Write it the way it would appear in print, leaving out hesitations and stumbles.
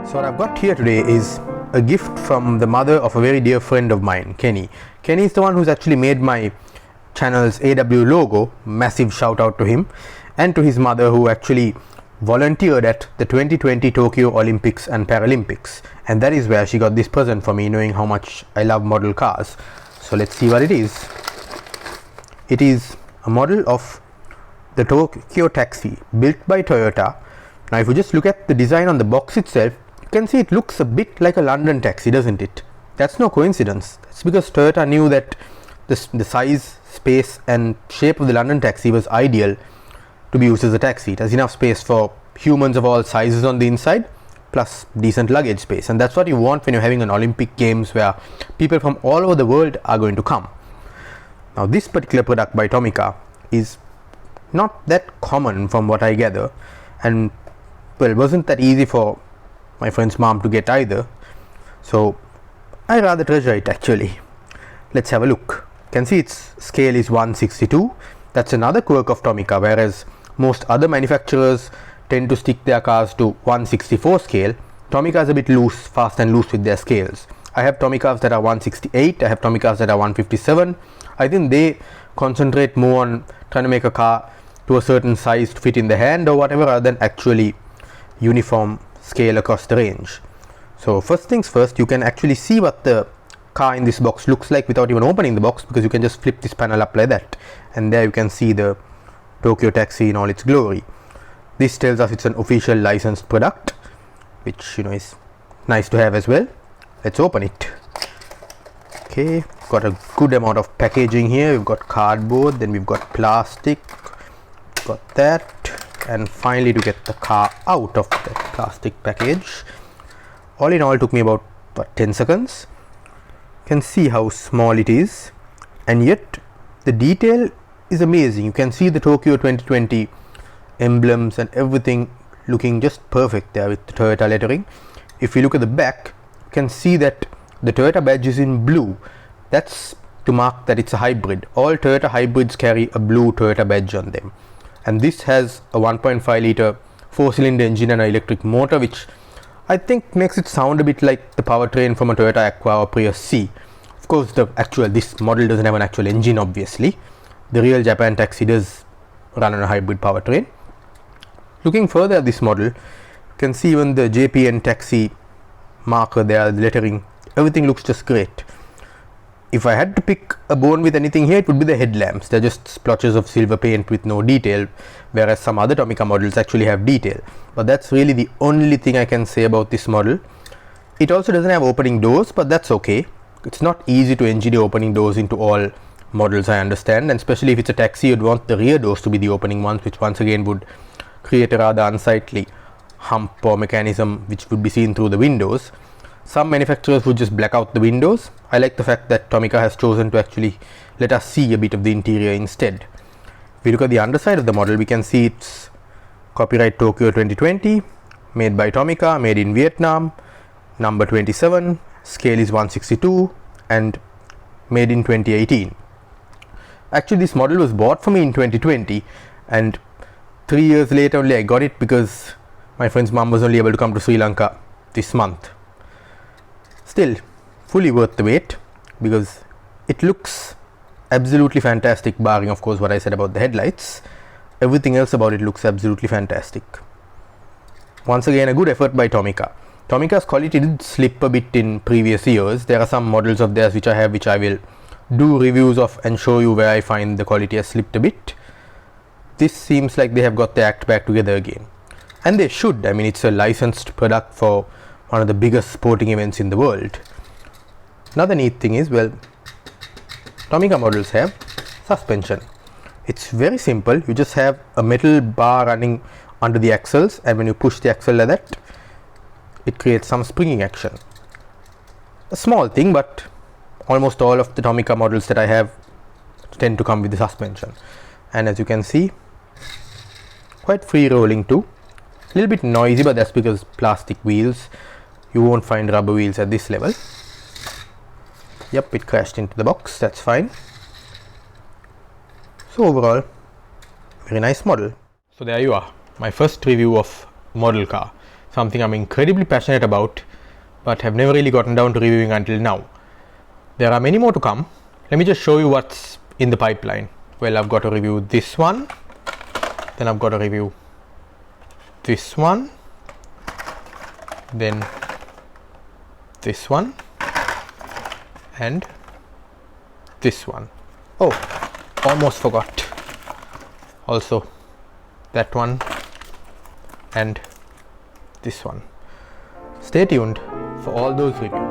So what I've got here today is a gift from the mother of a very dear friend of mine, Kenny. Kenny is the one who's actually made my channel's AW logo. Massive shout out to him, and to his mother, who actually volunteered at the 2020 Tokyo Olympics and Paralympics, and that is where she got this present for me, knowing how much I love model cars. So let's see what it is. It is a model of the Tokyo Taxi built by Toyota. Now if you just look at the design on the box itself, you can see it looks a bit like a London taxi, doesn't it? That's no coincidence. That's because Toyota knew that the size, space and shape of the London taxi was ideal to be used as a taxi. It has enough space for humans of all sizes on the inside, plus decent luggage space, and that's what you want when you're having an Olympic Games where people from all over the world are going to come. Now this particular product by Tomica is not that common from what I gather, and well, it wasn't that easy for my friend's mom to get either, so I rather treasure it actually. Let's have a look. You can see its scale is 1/62. That's another quirk of Tomica. Whereas most other manufacturers tend to stick their cars to 1/64 scale, Tomica is a bit loose, fast and loose with their scales. I have Tomicas that are 1/68, I have Tomicas that are 1/57. I think they concentrate more on trying to make a car to a certain size to fit in the hand or whatever, rather than actually uniform scale across the range. So first things first, you can actually see what the car in this box looks like without even opening the box, because you can just flip this panel up like that, and there you can see the Tokyo Taxi in all its glory. This tells us it's an official licensed product, which is nice to have as well. Let's open it. Okay, got a good amount of packaging here. We've got cardboard, then we've got plastic, got that, and finally to get the car out of that plastic package. All in all, took me about 10 seconds. You can see how small it is, and yet the detail is amazing. You can see the Tokyo 2020 emblems and everything looking just perfect there with the Toyota lettering. If you look at the back, you can see that the Toyota badge is in blue. That's to mark that it's a hybrid. All Toyota hybrids carry a blue Toyota badge on them, and this has a 1.5 liter 4-cylinder engine and an electric motor, which I think makes it sound a bit like the powertrain from a Toyota Aqua or Prius C. Of course, this model doesn't have an actual engine, obviously. The real Japan Taxi does run on a hybrid powertrain. Looking further at this model, you can see even the JPN Taxi marker there, the lettering, everything looks just great. If I had to pick a bone with anything here, it would be the headlamps. They're just splotches of silver paint with no detail, whereas some other Tomica models actually have detail. But that's really the only thing I can say about this model. It also doesn't have opening doors, but that's okay. It's not easy to engineer opening doors into all models, I understand, and especially if it's a taxi, you'd want the rear doors to be the opening ones, which once again would create a rather unsightly hump or mechanism which would be seen through the windows. Some manufacturers would just black out the windows. I like the fact that Tomica has chosen to actually let us see a bit of the interior instead. If we look at the underside of the model, we can see it's copyright Tokyo 2020, made by Tomica, made in Vietnam, number 27, scale is 1/62, and made in 2018. Actually, this model was bought for me in 2020, and 3 years later only I got it, because my friend's mom was only able to come to Sri Lanka this month. Still, fully worth the wait, because it looks absolutely fantastic, barring of course what I said about the headlights. Everything else about it looks absolutely fantastic. Once again, a good effort by Tomica. Tomica's quality did slip a bit in previous years. There are some models of theirs which I have, which I will do reviews of and show you where I find the quality has slipped a bit. This seems like they have got their act back together again, and they should. I mean, it's a licensed product for one of the biggest sporting events in the world. Another neat thing is, well, Tomica models have suspension. It's very simple. You just have a metal bar running under the axles, and when you push the axle like that, it creates some springing action. A small thing, but almost all of the Tomica models that I have tend to come with the suspension. And as you can see, quite free rolling too. A little bit noisy, but that's because plastic wheels. You won't find rubber wheels at this level. Yep, it crashed into the box, that's fine. So overall, very nice model. So there you are, my first review of model car. something I'm incredibly passionate about, but have never really gotten down to reviewing until now. There are many more to come. Let me just show you what's in the pipeline. Well, I've got to review this one, then I've got to review this one, then this one, and this one. Oh, almost forgot. Also that one and this one. Stay tuned for all those reviews.